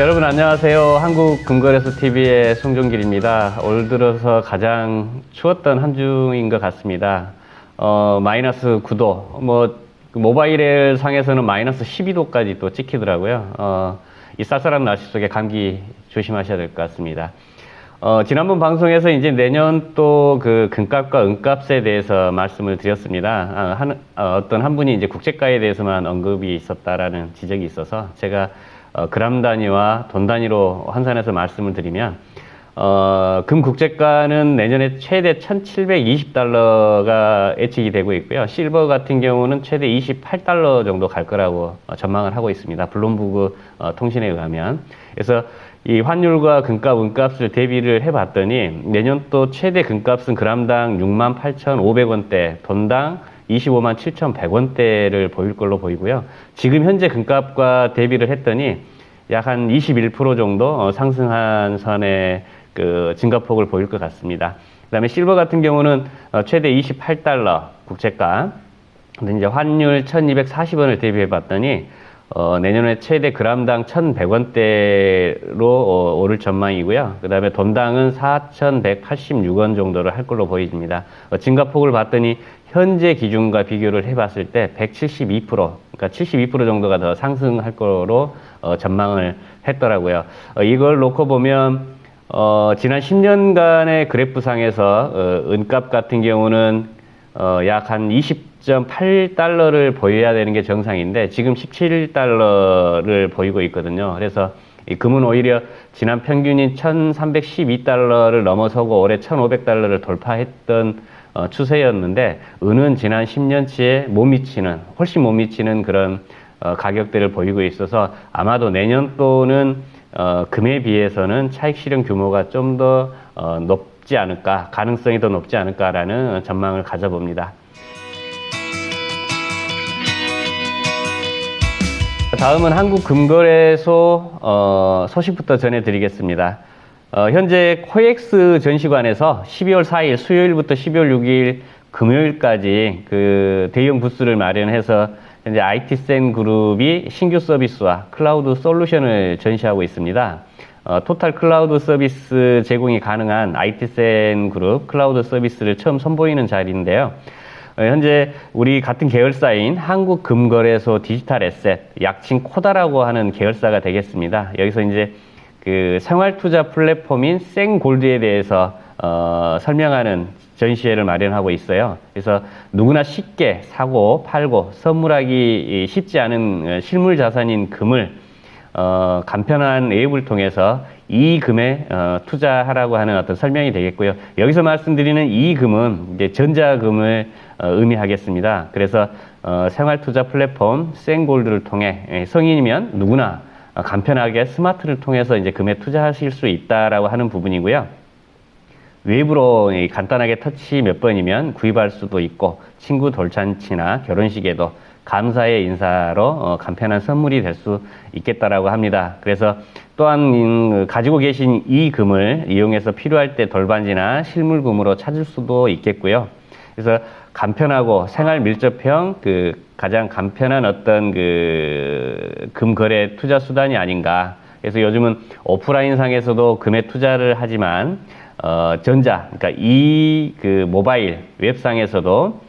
여러분 안녕하세요. 한국금거래소 TV의 송종길입니다. 올 들어서 가장 추웠던 한 주인 것 같습니다. 마이너스 9도, 모바일 상에서는 마이너스 12도까지 또 찍히더라고요. 이 쌀쌀한 날씨 속에 감기 조심하셔야 될 것 같습니다. 지난번 방송에서 이제 내년 또 그 금값과 은값에 대해서 말씀을 드렸습니다. 어떤 한 분이 이제 국제가에 대해서만 언급이 있었다라는 지적이 있어서 제가 그람 단위와 돈 단위로 환산해서 말씀을 드리면, 금 국제가는 내년에 최대 1720달러가 예측이 되고 있고요. 실버 같은 경우는 최대 28달러 정도 갈 거라고 전망을 하고 있습니다. 블룸버그 통신에 의하면. 그래서 이 환율과 금값, 은값을 대비를 해봤더니 내년 또 최대 금값은 그람당 68,500원대, 돈당 25만 7,100원대를 보일 걸로 보이고요. 지금 현재 금값과 대비를 했더니 약 한 21% 정도 상승한 선의 그 증가폭을 보일 것 같습니다. 그 다음에 실버 같은 경우는 최대 28달러 국제가. 근데 이제 환율 1240원을 대비해 봤더니 내년에 최대 그람당 1100원대로 오를 전망이고요. 그 다음에 돈당은 4186원 정도를 할 걸로 보입니다. 증가폭을 봤더니 현재 기준과 비교를 해봤을 때 172%, 그러니까 72% 정도가 더 상승할 거로 전망을 했더라고요. 이걸 놓고 보면 지난 10년간의 그래프상에서 은값 같은 경우는 약 한 20.8달러를 보여야 되는 게 정상인데 지금 17달러를 보이고 있거든요. 그래서 이 금은 오히려 지난 평균인 1312달러를 넘어서고 올해 1500달러를 돌파했던 추세였는데, 은은 지난 10년치에 훨씬 못 미치는 그런 가격대를 보이고 있어서 아마도 내년도는 금에 비해서는 차익 실현 규모가 좀 더 높지 않을까, 가능성이 더 높지 않을까라는 전망을 가져봅니다. 다음은 한국금거래소 소식부터 전해드리겠습니다. 현재 코엑스 전시관에서 12월 4일 수요일부터 12월 6일 금요일까지 그 대형 부스를 마련해서 현재 IT센 그룹이 신규 서비스와 클라우드 솔루션을 전시하고 있습니다. 토탈 클라우드 서비스 제공이 가능한 IT센 그룹 클라우드 서비스를 처음 선보이는 자리인데요. 현재 우리 같은 계열사인 한국금거래소 디지털에셋, 약칭 코다라고 하는 계열사가 되겠습니다. 여기서 이제 그 생활투자 플랫폼인 생골드에 대해서 설명하는 전시회를 마련하고 있어요. 그래서 누구나 쉽게 사고 팔고 선물하기 쉽지 않은 실물 자산인 금을 간편한 앱을 통해서 이 금에 투자하라고 하는 어떤 설명이 되겠고요. 여기서 말씀드리는 이 금은 이제 전자금을 의미하겠습니다. 그래서 생활투자 플랫폼 생골드를 통해 성인이면 누구나 간편하게 스마트를 통해서 이제 금에 투자하실 수 있다라고 하는 부분이고요. 외부로 간단하게 터치 몇 번이면 구입할 수도 있고, 친구 돌잔치나 결혼식에도 감사의 인사로 간편한 선물이 될 수 있겠다라고 합니다. 그래서 또한 가지고 계신 이 금을 이용해서 필요할 때 돌반지나 실물금으로 찾을 수도 있겠고요. 그래서 간편하고 생활 밀접형 가장 간편한 어떤 금 거래 투자 수단이 아닌가. 그래서 요즘은 오프라인 상에서도 금에 투자를 하지만 그러니까 이 모바일 웹상에서도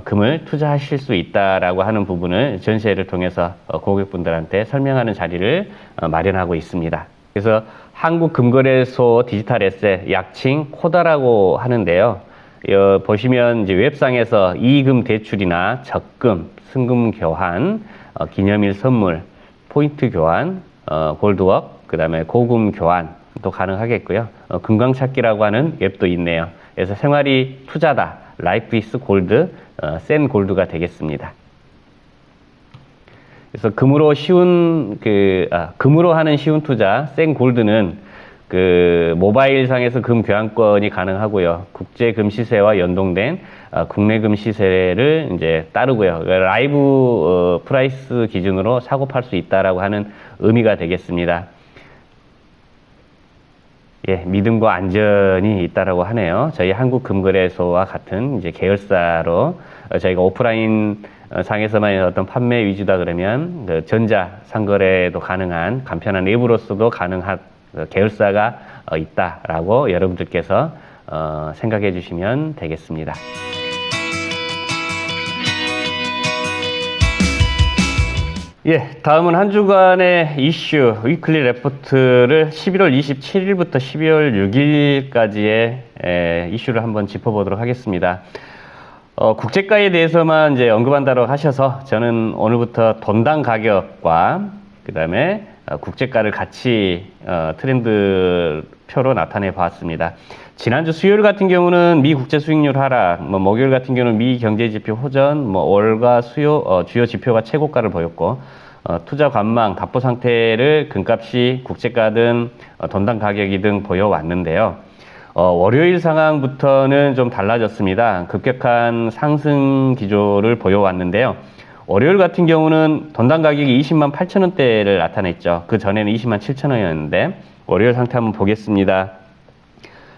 금을 투자하실 수 있다라고 하는 부분을 전시회를 통해서 고객분들한테 설명하는 자리를 마련하고 있습니다. 그래서 한국금거래소 디지털에셋, 약칭 코다라고 하는데요. 보시면 이제 웹상에서 이금 대출이나 적금, 승금 교환, 기념일 선물, 포인트 교환, 골드웍, 그 다음에 고금 교환도 가능하겠고요. 금광찾기라고 하는 앱도 있네요. 그래서 생활이 투자다, 라이프 이스 골드, 센 골드가 되겠습니다. 그래서 금으로 하는 쉬운 투자, 센 골드는 모바일 상에서 금 교환권이 가능하고요. 국제 금 시세와 연동된 국내 금 시세를 이제 따르고요. 라이브 프라이스 기준으로 사고 팔 수 있다라고 하는 의미가 되겠습니다. 예, 믿음과 안전이 있다라고 하네요. 저희 한국금거래소와 같은 이제 계열사로 저희가 오프라인 상에서만 어떤 판매 위주다 그러면 그 전자 상거래도 가능한 간편한 앱으로서도 가능한 계열사가 있다라고 여러분들께서 생각해 주시면 되겠습니다. 예, 다음은 한 주간의 이슈 위클리 레포트를 11월 27일부터 12월 6일까지의 이슈를 한번 짚어보도록 하겠습니다. 국제가에 대해서만 이제 언급한다고 하셔서 저는 오늘부터 돈당 가격과 그 다음에 국제가를 같이 트렌드 표로 나타내 보았습니다. 지난주 수요일 같은 경우는 미 국제 수익률 하락, 목요일 같은 경우는 미 경제 지표 호전, 월과 수요 주요 지표가 최고가를 보였고, 투자 관망, 답보 상태를 금값이 국제가든 돈당 가격이든 보여왔는데요. 월요일 상황부터는 좀 달라졌습니다. 급격한 상승 기조를 보여왔는데요. 월요일 같은 경우는 돈당 가격이 20만 8천 원대를 나타냈죠. 그 전에는 20만 7천 원이었는데, 월요일 상태 한번 보겠습니다.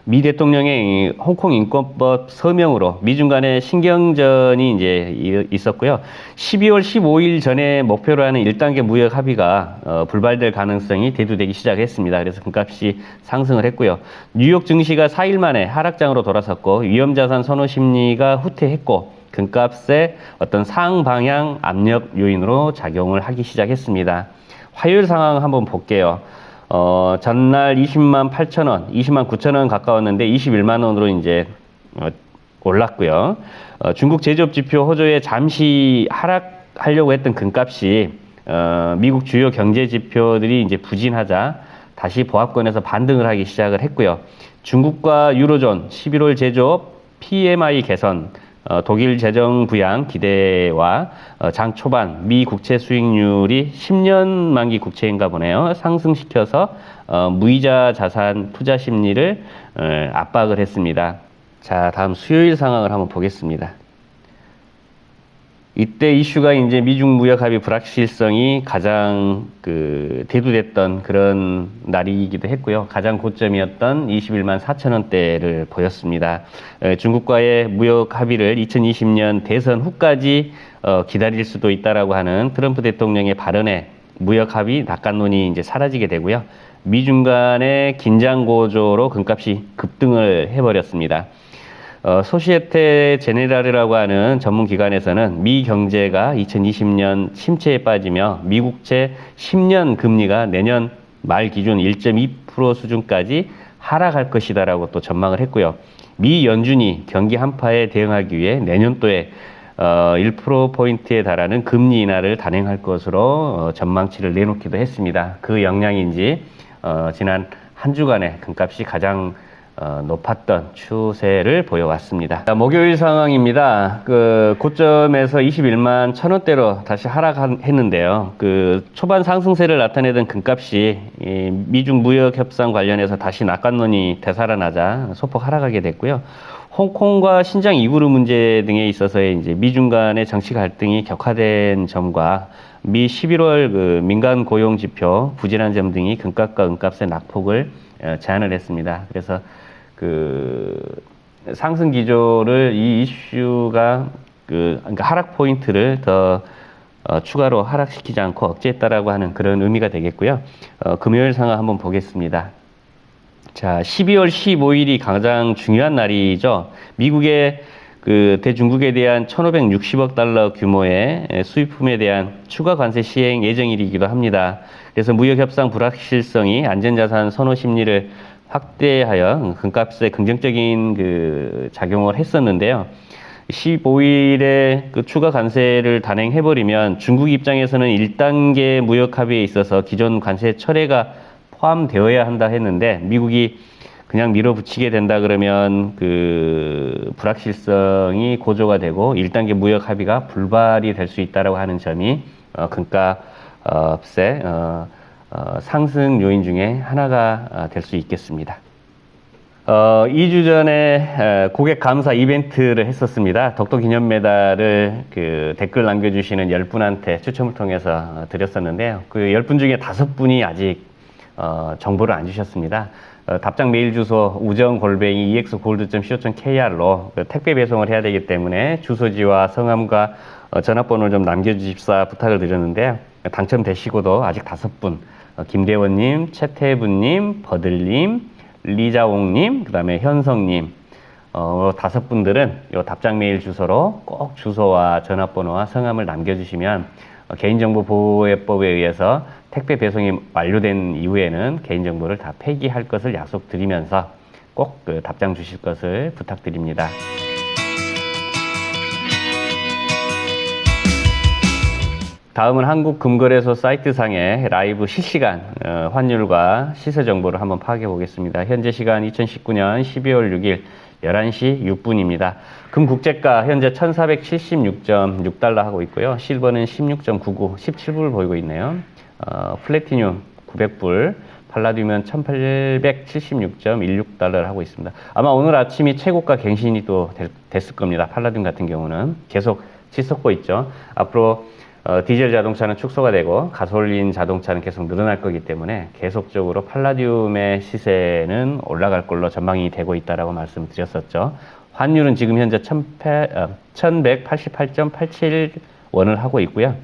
미 대통령의 홍콩 인권법 서명으로 미중 간의 신경전이 이제 있었고요. 12월 15일 전에 목표로 하는 1단계 무역 합의가 불발될 가능성이 대두되기 시작했습니다. 그래서 금값이 상승을 했고요. 뉴욕 증시가 4일 만에 하락장으로 돌아섰고 위험자산 선호 심리가 후퇴했고 금값의 어떤 상방향 압력 요인으로 작용을 하기 시작했습니다. 화요일 상황 한번 볼게요. 전날 20만 8천 원, 20만 9천 원 가까웠는데 21만 원으로 이제 올랐고요. 중국 제조업 지표 호조에 잠시 하락하려고 했던 금값이 미국 주요 경제 지표들이 이제 부진하자 다시 보합권에서 반등을 하기 시작을 했고요. 중국과 유로존 11월 제조업 PMI 개선, 독일 재정 부양 기대와 장 초반 미 국채 수익률이 10년 만기 국채인가 보네요. 상승시켜서 무이자 자산 투자 심리를 압박을 했습니다. 자, 다음 수요일 상황을 한번 보겠습니다. 이때 이슈가 이제 미중 무역 합의 불확실성이 가장 대두됐던 그런 날이기도 했고요. 가장 고점이었던 21만 4천 원대를 보였습니다. 중국과의 무역 합의를 2020년 대선 후까지 기다릴 수도 있다라고 하는 트럼프 대통령의 발언에 무역 합의 낙관론이 이제 사라지게 되고요. 미중 간의 긴장 고조로 금값이 급등을 해버렸습니다. 소시에테 제네랄이라고 하는 전문 기관에서는 미 경제가 2020년 침체에 빠지며 미국채 10년 금리가 내년 말 기준 1.2% 수준까지 하락할 것이다라고 또 전망을 했고요. 미 연준이 경기 한파에 대응하기 위해 내년도에 1%포인트에 달하는 금리 인하를 단행할 것으로 전망치를 내놓기도 했습니다. 그 영향인지 지난 한 주간의 금값이 가장 높았던 추세를 보여왔습니다. 목요일 상황입니다. 고점에서 21만 1천 원대로 다시 하락했는데요. 초반 상승세를 나타내던 금값이 미중 무역 협상 관련해서 다시 낙관론이 되살아나자 소폭 하락하게 됐고요. 홍콩과 신장 이구르 문제 등에 있어서의 이제 미중 간의 정치 갈등이 격화된 점과 미 11월 민간 고용 지표 부진한 점 등이 금값과 은값의 낙폭을 제한을 했습니다. 그래서 상승 기조를 이 이슈가 그러니까 하락 포인트를 더 추가로 하락시키지 않고 억제했다라고 하는 그런 의미가 되겠고요. 금요일 상황 한번 보겠습니다. 자, 12월 15일이 가장 중요한 날이죠. 미국의 대중국에 대한 1,560억 달러 규모의 수입품에 대한 추가 관세 시행 예정일이기도 합니다. 그래서 무역협상 불확실성이 안전자산 선호 심리를 확대하여 금값에 긍정적인 작용을 했었는데요. 15일에 추가 관세를 단행해버리면 중국 입장에서는 1단계 무역 합의에 있어서 기존 관세 철회가 포함되어야 한다 했는데 미국이 그냥 밀어붙이게 된다 그러면 불확실성이 고조가 되고 1단계 무역 합의가 불발이 될 수 있다라고 하는 점이 금값의 상승 요인 중에 하나가 될 수 있겠습니다. 2주 전에 고객 감사 이벤트를 했었습니다. 덕도 기념 메달을 댓글 남겨주시는 10분한테 추첨을 통해서 드렸었는데요. 10분 중에 5분이 아직 정보를 안 주셨습니다. 답장 메일 주소 우정@exgold.co.kr로 택배 배송을 해야 되기 때문에 주소지와 성함과 전화번호를 좀 남겨주십사 부탁을 드렸는데요. 당첨되시고도 아직 5분, 김대원님, 최태분님, 버들님, 리자옥님, 그 다음에 현성님, 5분들은 요 답장 메일 주소로 꼭 주소와 전화번호와 성함을 남겨주시면 개인정보보호법에 의해서 택배 배송이 완료된 이후에는 개인정보를 다 폐기할 것을 약속드리면서 꼭 그 답장 주실 것을 부탁드립니다. 다음은 한국금거래소 사이트상의 라이브 실시간 환율과 시세 정보를 한번 파악해 보겠습니다. 현재 시간 2019년 12월 6일 11시 6분입니다. 금 국제가 현재 1476.6달러 하고 있고요. 실버는 16.99, 17불 보이고 있네요. 플래티늄 900불, 팔라듐은 1876.16달러를 하고 있습니다. 아마 오늘 아침이 최고가 갱신이 또 됐을 겁니다. 팔라듐 같은 경우는 계속 치솟고 있죠. 앞으로 디젤 자동차는 축소가 되고 가솔린 자동차는 계속 늘어날 거기 때문에 계속적으로 팔라듐의 시세는 올라갈 걸로 전망이 되고 있다라고 말씀드렸었죠. 환율은 지금 현재 1188.87원을 하고 있고요.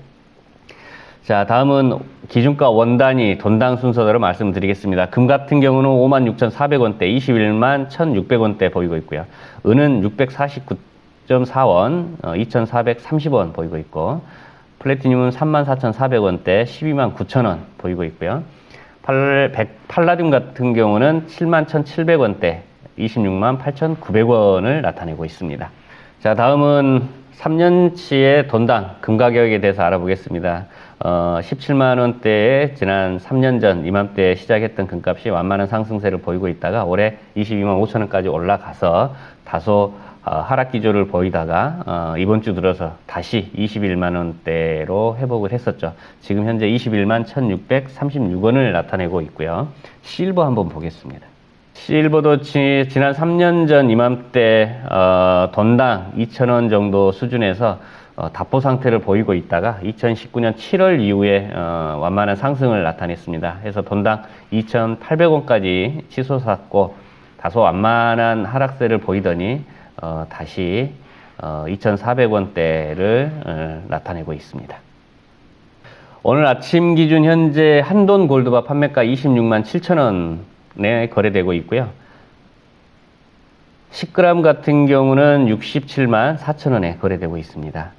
자, 다음은 기준가 원단위 돈당 순서대로 말씀드리겠습니다. 금 같은 경우는 56,400원대, 21만 1,600원대 보이고 있고요. 은은 649.4원, 2,430원 보이고 있고, 플래티늄은 34,400원대 12만 9천원 보이고 있고요. 팔라듐 같은 경우는 7만 1,700원대 26만 8,900원을 나타내고 있습니다. 자, 다음은 3년치의 돈당 금 가격에 대해서 알아보겠습니다. 17만 원대에 지난 3년 전 이맘때 시작했던 금값이 완만한 상승세를 보이고 있다가 올해 22만 5천 원까지 올라가서 다소 하락 기조를 보이다가 이번 주 들어서 다시 21만 원대로 회복을 했었죠. 지금 현재 21만 1,636원을 나타내고 있고요. 실버 한번 보겠습니다. 실버도 지난 3년 전 이맘때 돈당 2,000원 정도 수준에서 답보 상태를 보이고 있다가 2019년 7월 이후에 완만한 상승을 나타냈습니다. 그래서 돈당 2,800원까지 치솟았고 다소 완만한 하락세를 보이더니 다시 2,400원대를 나타내고 있습니다. 오늘 아침 기준 현재 한돈 골드바 판매가 26만 7천원에 거래되고 있고요. 10g 같은 경우는 67만 4천원에 거래되고 있습니다.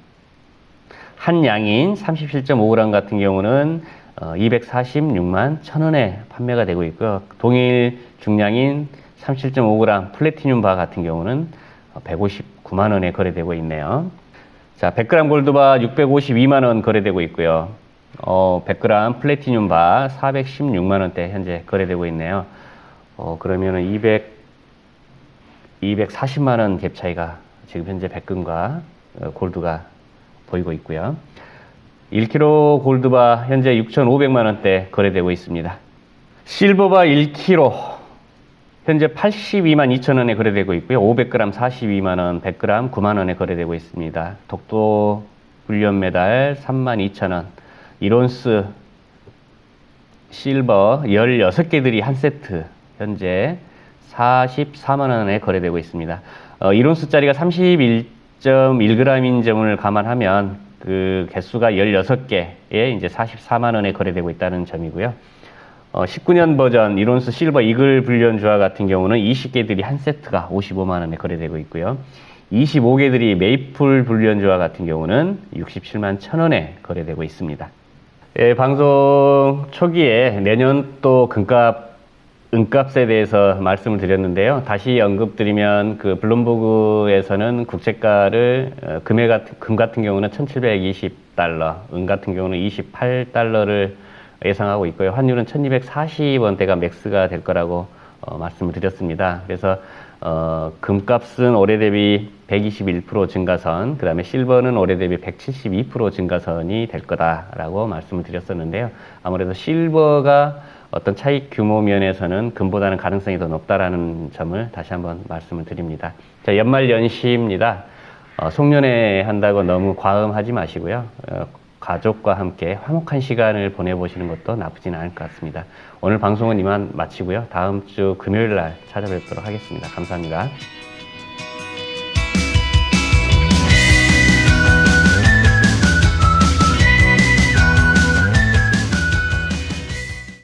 한 양인 37.5g 같은 경우는 246만 1천원에 판매가 되고 있고요. 동일 중량인 37.5g 플래티늄 바 같은 경우는 159만 원에 거래되고 있네요. 자, 100g 골드바 652만 원 거래되고 있고요. 100g 플래티늄 바 416만 원대 현재 거래되고 있네요. 그러면은 240만 원 갭 차이가 지금 현재 100금과 골드가 보이고 있고요. 1kg 골드바 현재 6,500만 원대 거래되고 있습니다. 실버바 1kg 현재 82만 2천 원에 거래되고 있고요. 500g 42만 원, 100g 9만 원에 거래되고 있습니다. 독도 불륜 메달 3만 2천 원, 1온스 실버 16개들이 한 세트 현재 44만 원에 거래되고 있습니다. 1온스짜리가 31.1g인 점을 감안하면 그 개수가 16개에 이제 44만 원에 거래되고 있다는 점이고요. 19년 버전 1온스 실버 이글 불륜 주화 같은 경우는 20개들이 한 세트가 55만 원에 거래되고 있고요. 25개들이 메이플 불륜 주화 같은 경우는 67만 1,000원에 거래되고 있습니다. 예, 방송 초기에 내년 또 은값에 대해서 말씀을 드렸는데요. 다시 언급드리면 그 블룸버그에서는 국제가를 금 같은 경우는 1,720달러, 은 같은 경우는 28달러를 예상하고 있고요. 환율은 1,240원대가 맥스가 될 거라고 말씀을 드렸습니다. 그래서 금값은 올해 대비 121% 증가선, 그 다음에 실버는 올해 대비 172% 증가선이 될 거다라고 말씀을 드렸었는데요. 아무래도 실버가 어떤 차익 규모 면에서는 금보다는 가능성이 더 높다라는 점을 다시 한번 말씀을 드립니다. 자, 연말 연시입니다. 송년회 한다고 너무 과음하지 마시고요. 가족과 함께 화목한 시간을 보내보시는 것도 나쁘진 않을 것 같습니다. 오늘 방송은 이만 마치고요. 다음 주 금요일 날 찾아뵙도록 하겠습니다. 감사합니다.